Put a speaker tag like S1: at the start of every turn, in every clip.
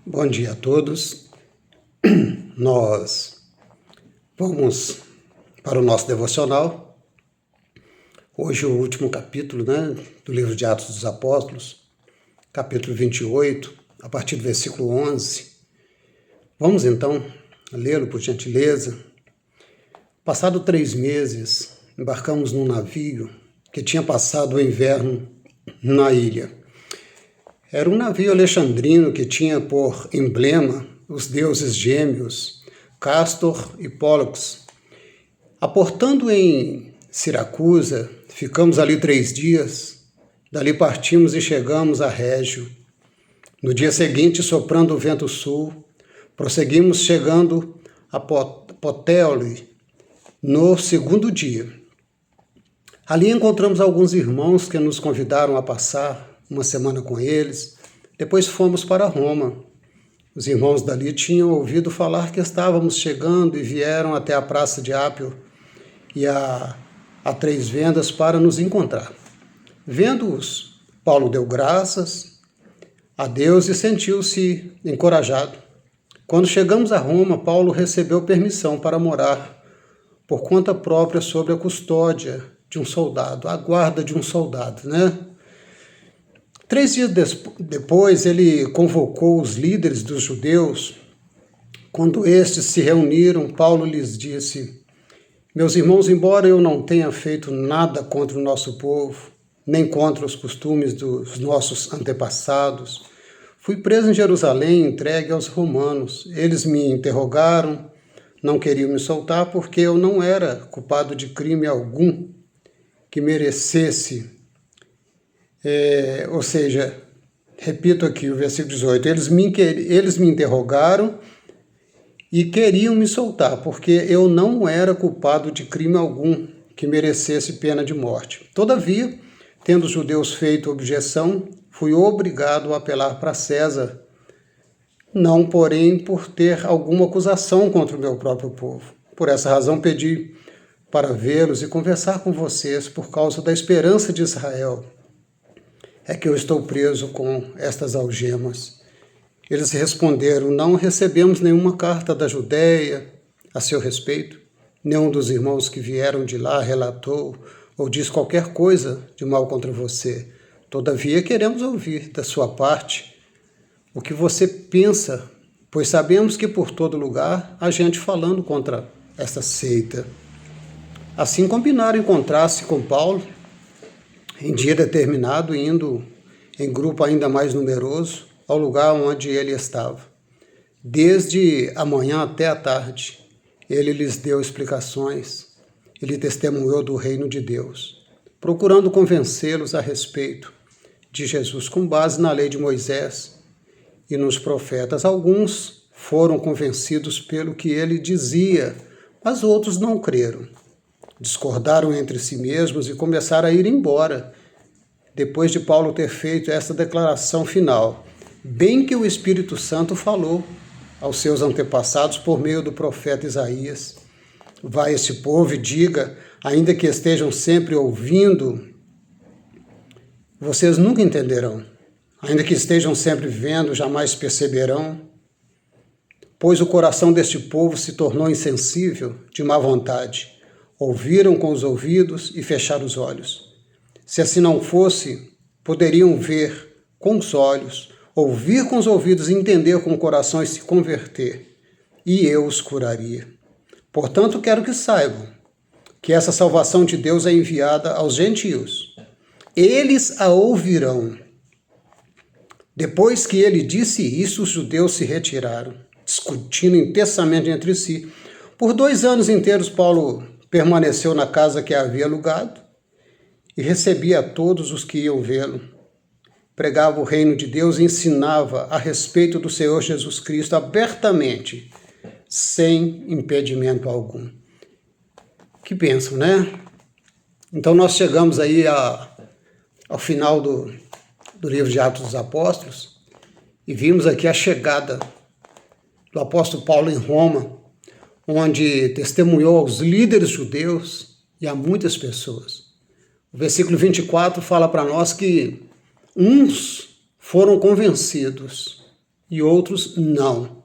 S1: Bom dia a todos. Nós vamos para o nosso devocional. Hoje o último capítulo, do livro de Atos dos Apóstolos, capítulo 28, a partir do versículo 11. Vamos então lê-lo por gentileza. Passado 3 meses, embarcamos num navio que tinha passado o inverno na ilha. Era um navio alexandrino que tinha por emblema os deuses gêmeos, Castor e Pólux. Aportando em Siracusa, ficamos ali 3 dias, dali partimos e chegamos a Régio. No dia seguinte, soprando o vento sul, prosseguimos chegando a Puteoli no segundo dia. Ali encontramos alguns irmãos que nos convidaram a passar uma semana com eles. Depois fomos para Roma. Os irmãos dali tinham ouvido falar que estávamos chegando e vieram até a praça de Ápio e a Três Vendas para nos encontrar. Vendo-os, Paulo deu graças a Deus e sentiu-se encorajado. Quando chegamos a Roma, Paulo recebeu permissão para morar por conta própria sob a custódia de um soldado, a guarda de um soldado, 3 dias depois, ele convocou os líderes dos judeus. Quando estes se reuniram, Paulo lhes disse: meus irmãos, embora eu não tenha feito nada contra o nosso povo, nem contra os costumes dos nossos antepassados, fui preso em Jerusalém e entregue aos romanos. Eles me interrogaram, não queriam me soltar porque eu não era culpado de crime algum que merecesse. Ou seja, repito aqui o versículo 18, eles me interrogaram e queriam me soltar, porque eu não era culpado de crime algum que merecesse pena de morte. Todavia, tendo os judeus feito objeção, fui obrigado a apelar para César, não, porém, por ter alguma acusação contra o meu próprio povo. Por essa razão, pedi para vê-los e conversar com vocês por causa da esperança de Israel. É que eu estou preso com estas algemas. Eles responderam: não recebemos nenhuma carta da Judéia a seu respeito. Nenhum dos irmãos que vieram de lá relatou ou diz qualquer coisa de mal contra você. Todavia, queremos ouvir da sua parte o que você pensa, pois sabemos que por todo lugar há gente falando contra esta seita. Assim combinaram encontrar-se com Paulo em dia determinado, indo em grupo ainda mais numeroso ao lugar onde ele estava. Desde a manhã até a tarde, ele lhes deu explicações, ele testemunhou do reino de Deus, procurando convencê-los a respeito de Jesus com base na lei de Moisés e nos profetas. Alguns foram convencidos pelo que ele dizia, mas outros não creram. Discordaram entre si mesmos e começaram a ir embora, depois de Paulo ter feito essa declaração final: bem que o Espírito Santo falou aos seus antepassados por meio do profeta Isaías. Vá esse povo e diga, ainda que estejam sempre ouvindo, vocês nunca entenderão. Ainda que estejam sempre vendo, jamais perceberão. Pois o coração deste povo se tornou insensível, de má vontade. Ouviram com os ouvidos e fecharam os olhos. Se assim não fosse, poderiam ver com os olhos, ouvir com os ouvidos, entender com o coração e se converter, e eu os curaria. Portanto, quero que saibam que essa salvação de Deus é enviada aos gentios. Eles a ouvirão. Depois que ele disse isso, os judeus se retiraram, discutindo intensamente entre si. Por 2 anos inteiros, Paulo permaneceu na casa que havia alugado e recebia a todos os que iam vê-lo. Pregava o reino de Deus e ensinava a respeito do Senhor Jesus Cristo abertamente, sem impedimento algum. Que bênção, Então nós chegamos aí ao final do livro de Atos dos Apóstolos e vimos aqui a chegada do apóstolo Paulo em Roma, onde testemunhou aos líderes judeus e a muitas pessoas. O versículo 24 fala para nós que uns foram convencidos e outros não.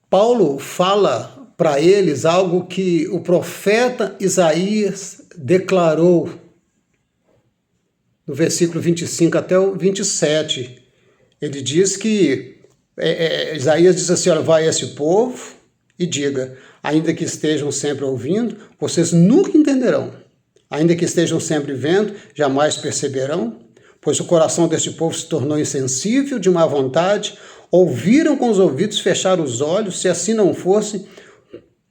S1: Paulo fala para eles algo que o profeta Isaías declarou no versículo 25 até o 27. Ele diz que, Isaías diz assim, olha, vai a esse povo e diga, ainda que estejam sempre ouvindo, vocês nunca entenderão. Ainda que estejam sempre vendo, jamais perceberão, pois o coração deste povo se tornou insensível, de má vontade, ouviram com os ouvidos, fecharam os olhos, se assim não fosse,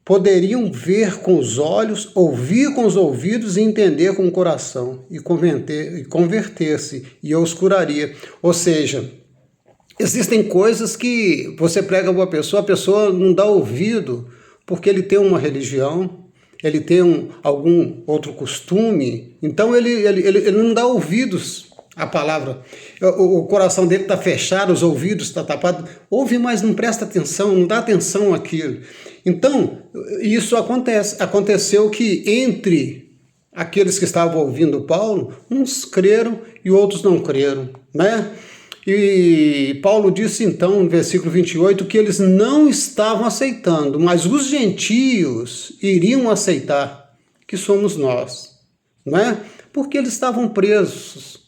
S1: poderiam ver com os olhos, ouvir com os ouvidos e entender com o coração, e converter-se, e eu os curaria. Ou seja, existem coisas que você prega a pessoa, a pessoa não dá ouvido, porque ele tem uma religião, ele tem algum outro costume, então ele não dá ouvidos à palavra. O coração dele está fechado, os ouvidos estão tapados, ouve, mas não presta atenção, não dá atenção àquilo. Então, isso aconteceu que entre aqueles que estavam ouvindo Paulo, uns creram e outros não creram, né? E Paulo disse então, no versículo 28, que eles não estavam aceitando, mas os gentios iriam aceitar, que somos nós, não é? Porque eles estavam presos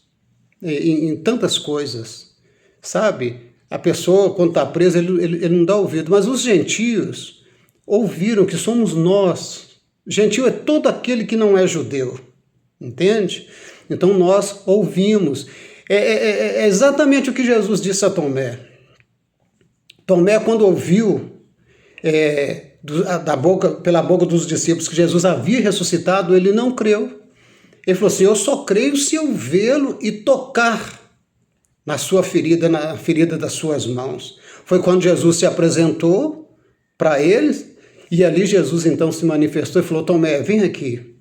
S1: em tantas coisas, sabe? A pessoa, quando está presa, ele não dá ouvido, mas os gentios ouviram que somos nós. Gentio é todo aquele que não é judeu, entende? Então nós ouvimos. É exatamente o que Jesus disse a Tomé. Tomé, quando ouviu pela boca dos discípulos que Jesus havia ressuscitado, ele não creu. Ele falou assim, eu só creio se eu vê-lo e tocar na sua ferida, na ferida das suas mãos. Foi quando Jesus se apresentou para eles, e ali Jesus então se manifestou e falou, Tomé, vem aqui.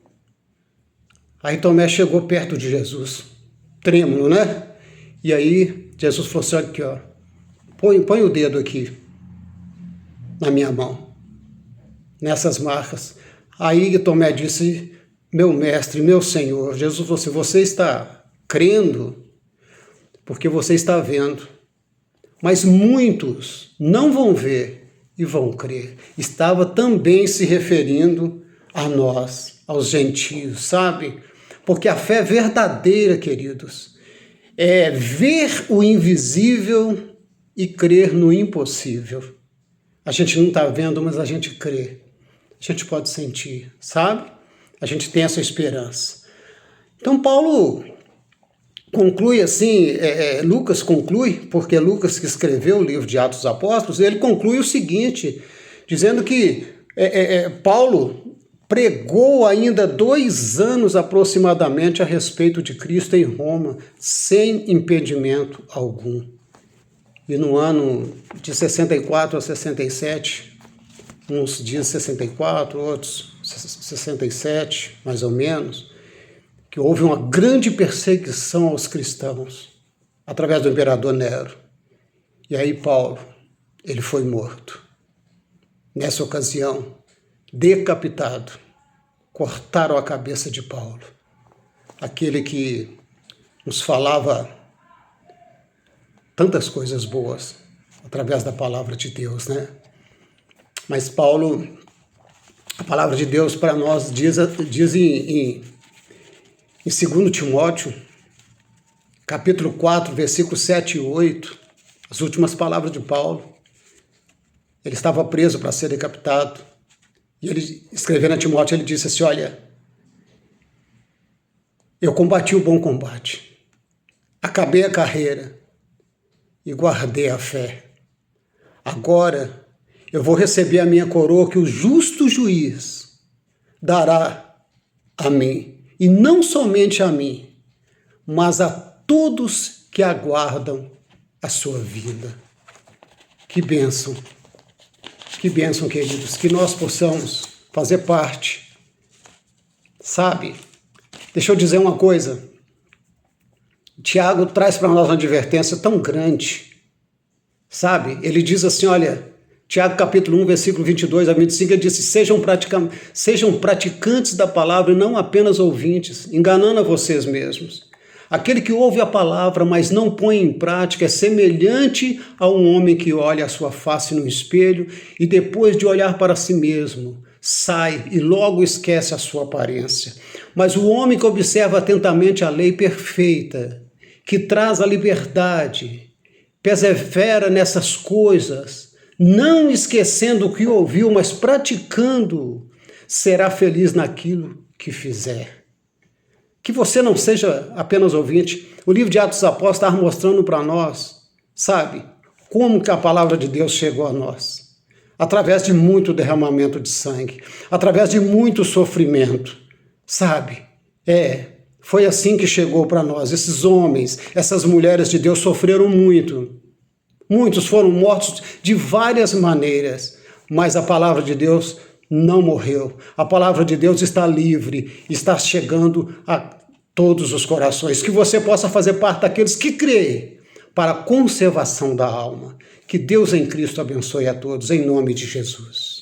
S1: Aí Tomé chegou perto de Jesus, trêmulo, né? E aí Jesus falou assim, aqui, ó, põe o dedo aqui na minha mão, nessas marcas. Aí Tomé disse, meu mestre, meu Senhor. Jesus falou assim, você está crendo porque você está vendo, mas muitos não vão ver e vão crer. Estava também se referindo a nós, aos gentios, sabe? Porque a fé verdadeira, queridos, é ver o invisível e crer no impossível. A gente não está vendo, mas a gente crê. A gente pode sentir, sabe? A gente tem essa esperança. Então Paulo conclui assim, Lucas conclui, porque Lucas que escreveu o livro de Atos dos Apóstolos, ele conclui o seguinte, dizendo que Paulo pregou ainda 2 anos aproximadamente a respeito de Cristo em Roma, sem impedimento algum. E no ano de 64 a 67, uns dizem 64, outros 67, mais ou menos, que houve uma grande perseguição aos cristãos, através do imperador Nero. E aí Paulo, ele foi morto. Nessa ocasião, decapitado, cortaram a cabeça de Paulo. Aquele que nos falava tantas coisas boas, através da palavra de Deus, né? Mas Paulo, a palavra de Deus para nós diz em 2 Timóteo, capítulo 4, versículos 7 e 8, as últimas palavras de Paulo. Ele estava preso para ser decapitado. E ele, escrevendo a Timóteo, ele disse assim, olha, eu combati o bom combate, acabei a carreira e guardei a fé. Agora eu vou receber a minha coroa que o justo juiz dará a mim. E não somente a mim, mas a todos que aguardam a sua vida. Que bênção, queridos, que nós possamos fazer parte. Sabe, deixa eu dizer uma coisa. Tiago traz para nós uma advertência tão grande. Sabe, ele diz assim, olha, Tiago capítulo 1, versículo 22 a 25, ele disse, sejam praticantes da palavra e não apenas ouvintes, enganando a vocês mesmos. Aquele que ouve a palavra, mas não põe em prática, é semelhante a um homem que olha a sua face no espelho e depois de olhar para si mesmo, sai e logo esquece a sua aparência. Mas o homem que observa atentamente a lei perfeita, que traz a liberdade, persevera nessas coisas, não esquecendo o que ouviu, mas praticando, será feliz naquilo que fizer. Que você não seja apenas ouvinte. O livro de Atos dos Apóstolos está mostrando para nós, sabe, como que a palavra de Deus chegou a nós. Através de muito derramamento de sangue, através de muito sofrimento, sabe? Foi assim que chegou para nós. Esses homens, essas mulheres de Deus sofreram muito. Muitos foram mortos de várias maneiras, mas a palavra de Deus não morreu. A palavra de Deus está livre, está chegando a todos os corações. Que você possa fazer parte daqueles que creem para a conservação da alma. Que Deus em Cristo abençoe a todos, em nome de Jesus.